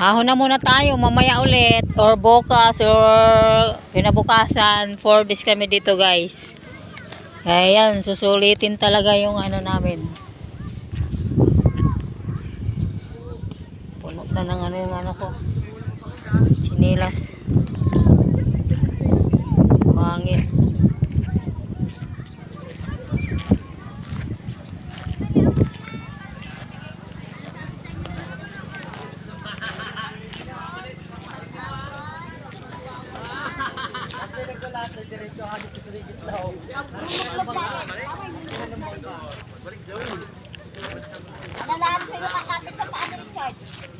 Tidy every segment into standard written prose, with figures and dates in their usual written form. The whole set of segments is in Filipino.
Ahon na muna tayo, mamaya ulit or bukas or kinabukasan. 4 days kami dito, guys. Ayan, susulitin talaga yung ano namin. Puno na ng ano yung ano ko. Chinilas. Hangin.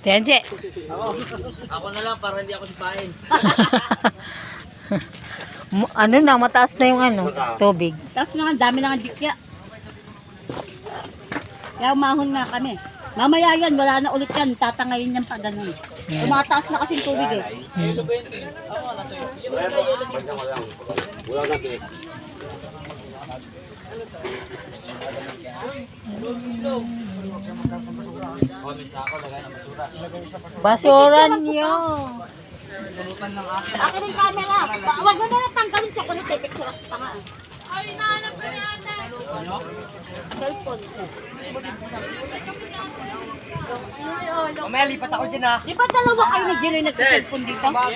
Tenje. Ako na lang para hindi ako sipain. Ano na, mataas na yung ano, tubig. Tapos na nga, dami na nga dikya. Kaya umahon nga kami. Mamaya yan, wala na ulit yan. Tatangayin yan pa ganun. Tumataas na kasi yung tubig eh. Wala na be. Basuran niyo. Akin yung camera. Huwag mo na natanggalin siya. Kulit, picture ako pa nga. Ay, nahanap ko na ata. Cellphone ko. Mamaya lipat ako dyan ha. Di ba dalawa kayo na dyan nag-cellphone dito?